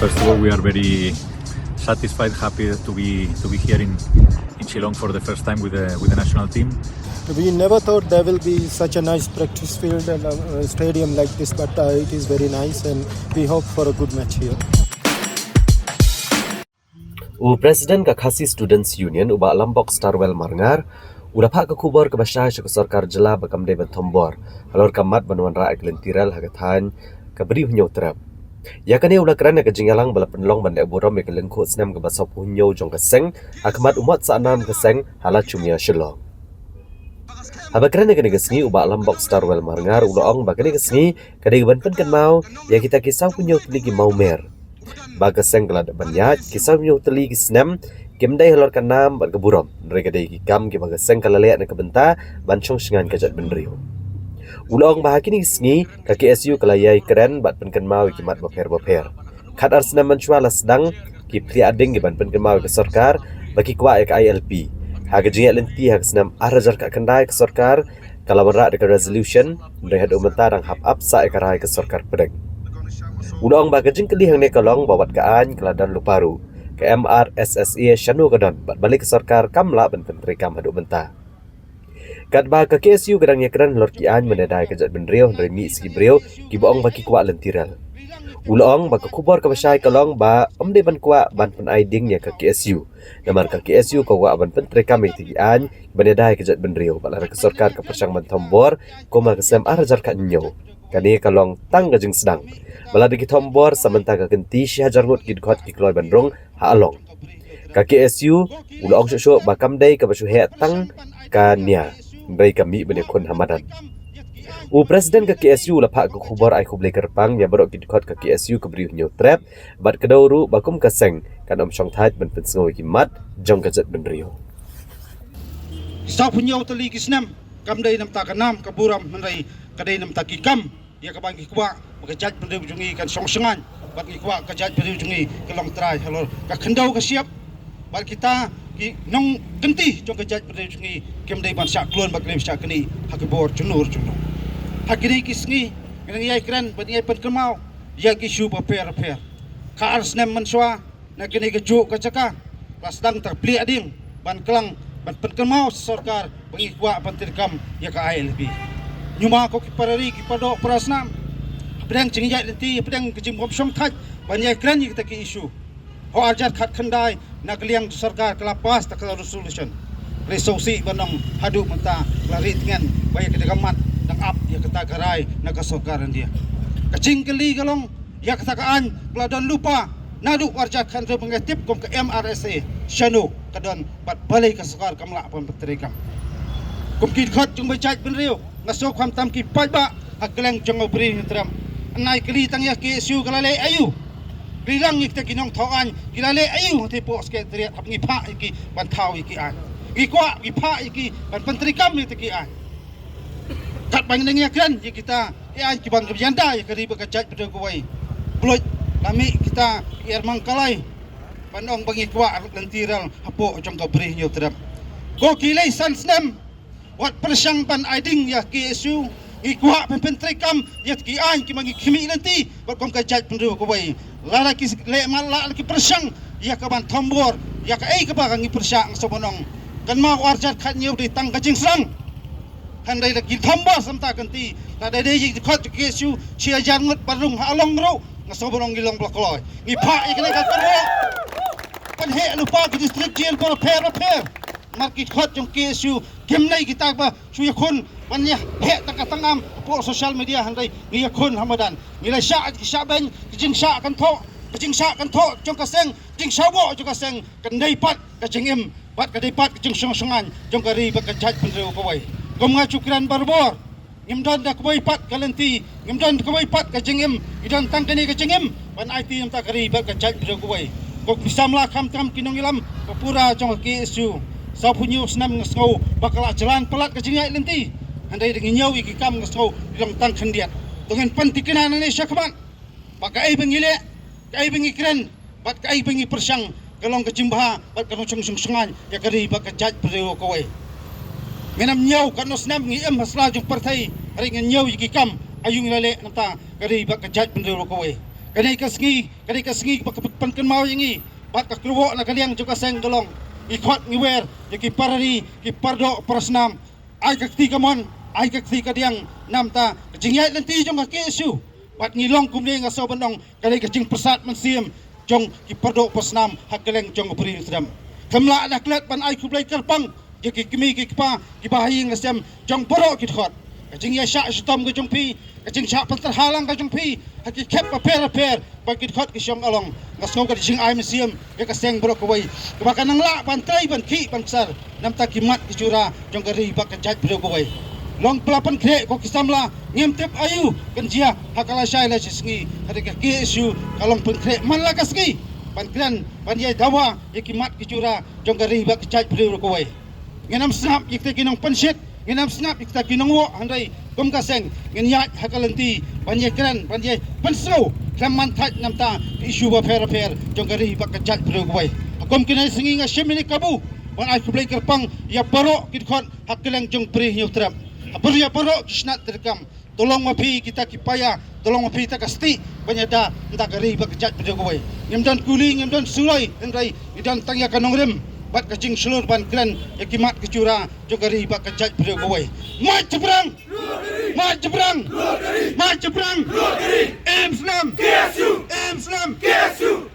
First of all, we are very satisfied, happy to be here in Shillong for the first time with the national team. We never thought there will be such a nice practice field and a stadium like this, but it is very nice and we hope for a good match here. Presiden ka Khasi Students Union uba Lombok Starwell Marngar udah pak ke kubur ke basah ke sarkar jela bakam de bentombor halor kamat banuan ra eklentirel hagatan ke beri hunyo trap ya kane ulah kerana ke jingyalang bala penlong bande burom ke lengko snam ke basop hunyo jong ke seng akmat umat sa anam ke seng hala cumia shilong haba kerana ke negesni uba Lombok Starwell Marngar ulah ong bakane kesni kade ban pen kan mau ya kita kisah hunyo peligi mau mer baga senglad banyak kisah nyu teli kisnam kemdai halor kanam bat keburom mereka dai kikam ke baga sengkala le na kebenta bancong sengan kajat benriu ulong bahakini sngi ka KSU kelayai keren bat penken mau kimat baper khat arsnam manchwala sedang ki pri ading ke ban penken mau ke sarkar bagi kwa ek ILP haga jingat lenti hak snam arajar ka kendai ke sarkar kala berak dekat resolution rehat umenta rang hap up sa ekarai ke sarkar pedeng Ulang bagajing kelih yang nekalong bawat kaan keladan luparu ke MRSSE Shanu Gadan bat balik ke sarkar kamla ban penteri kam haduk benta. Kat ba ke KSU gadang yakran lor kian menedai kejat benriu dari mi sigi briu ki boong baki kuat lentiral. Ulang ba ke kubor ke basai kalong ba omde ban kuat ban pen aiding ya ke KSU. Namar ke KSU ko wa ban penteri kam tigian menedai kejat benriu balar ke sarkar ke persang ban tombor koma ke sem arjar ka nyo. Kani kalong tang gajing sedang bala dikit tombor sementara genti si hajar ngut gidkot kikloi bandrong ha along kaki SU ula ong syuk bakam dai ka basu he tang kania bai kami bene kon hamadan presiden kaki SU la pak ku khubor ai khuble kerpang ya barok gidkot kaki SU ke briu nyo trap bat kedauru bakum kaseng kan om syong thait ben pen ngoi kimat jong kajat benrio sa punyo tali kisnam kam dai nam ta kanam kaburam menrai kadai nam ta kikam ya kabang kikwa kajat pendeu jungi kan songsengan bat kikwa kajat pendeu jungi kelong trai halor ka khendau ka siap bat kita ki nong genti jong kajat pendeu jungi kem dei ban sak klon bat klem sak kini hakbor junur hakiri kisngi ngang yai kran bat yai pen kemau ya ki shu paper ka arsnem manswa na kini ke juk ka caka pas dang terpli ading ban kelang ban pen kemau sarkar pengikwa pentirkam ya ka ILP nyuma ko kiparari kipado prasnam pedang jingjai lenti pedang kejim komsong thaj banyak kran kita ki isu ho arjat khat khandai nakliang sarkar kelapas tak resolution resolusi banong hadu menta lari dengan banyak kedegamat dang up ya kata garai nak sarkaran dia kecing keli galong ya katakaan peladon lupa nadu arjat khan tu pengetip kom ke MRSA Shanu kadon bat balik ke sarkar kamla pon petrikam kom kit khat jung bajat benriu ngasok kham tam ki pajba hakleng jong obri tram nai kli tang ya KSU kalale ayu bilang ik kinong thoan kilale ayu te po sekretariat hap ngi pha iki ban thau iki an gi kwa gi pha iki ban menteri kam ni ki an kat bang ngi kan ji kita an ki bang janda ya kari bekajat bedo kuai bloj lami kita ir mangkalai panong bangi kwa lentiral hapo jong obri nyo tram ko kilai sansnem wat persang pan aiding ya KSU ikwa pentri kam ya ki an ki mangi kimi nanti kom ka jaj pendu ko bai lara ki le mala ki persang ya ka ban tombor ya ka ei ka ba ngi persang sobonong kan ma warjat khat nyu di tang ka jing sang han dai ki tombor samta kanti la dai dai ki khat KSU chia jan ngut barung ha along ro ngasobonong gilong blokloi ngi pha ikne ka karo kan he lupa ki district jail por per markit khot jong KSU kemnai kita ba suya khun banya he takatangam po social media handai ngi khun hamadan nilai sha ki sha ben jing sha kan tho jong ka seng jing sha bo jong ka seng kan dai pat ka jingim bat ka dai pat jing songan jong ka ri ba ka jaj pendeu ko wai kom nga cukran barbor ngimdon da ko pat kalenti ngimdon ko pat ka jingim idon tang kani ka jingim ban IT am ta kari ba ka jaj pendeu ko wai ko bisamla kam kinong ilam kapura jong KSU sa punyo snam ngasko bakal jalan pelat ke jingai lenti handai dengan nyau iki kam ngasko dong tang khendiat dengan pantikina Indonesia kaman pakai bengile kai bengi kren bat kai bengi persang kalong ke jimbaha bat kanong sungsungan ya kari bak jaj pereo ko wai menam nyau kan snam ngi em hasla jong partai ring nyau iki kam ayung lale nata kari bak jaj pereo ko wai Kanai kasengi pan mau yangi bat ka keluar na kaliang juga seng dolong ikot ngiwer ki parari ki pardo prasnam ai ka ti kamon ai ka ti kadiang namta jingyai nanti jong ka kesu bat ngilong kumne nga so bandong kanai ka jing persat mansiam jong ki pardo prasnam hakeleng jong peri sedam kamla ada klet pan ai kublai kerpang ki kimi ki pa ki bahi nga sem jong poro ki khot kajing ya syak stom ke jong pi kajing syak pan terhalang ke jong pi haki kep paper bagi khot ki syong along ngasong ka jing ai museum ya ka seng bro ko wai ka nang la pantai ban ki ban sar nam ta kimat ki jura jong gari bak ka jat bro ko wai long pelapan kre ko kisamla ngem tep ayu kan jia hakala syai la singi hade ka ki isu kalong pun kre man la ka singi ban kran ban ye dawa ya kimat ki jura jong gari bak ka jat bro ko wai ngenam snap yik te kinong pansit ngenam snap kita kinongwo handai kum kaseng ngenyat hakalanti banye kran banye pansau klaman tat namta isu ba fer jong gari bak jat bro gwai akom kinai singi nga shemini kabu ban ai kublai kerpang ya baro kit khon hakeleng jong pri nyutram apur ya baro kisnat terkam tolong mapi kita kipaya tolong mapi ta kasti banyada nta gari bak jat bro gwai ngemdan kuli ngemdan sulai ndai idan tangya kanongrem bat kacing seluruh ban kran ekimat kecura jogari bak kajat bro gwai mat jebrang Em Slam KSU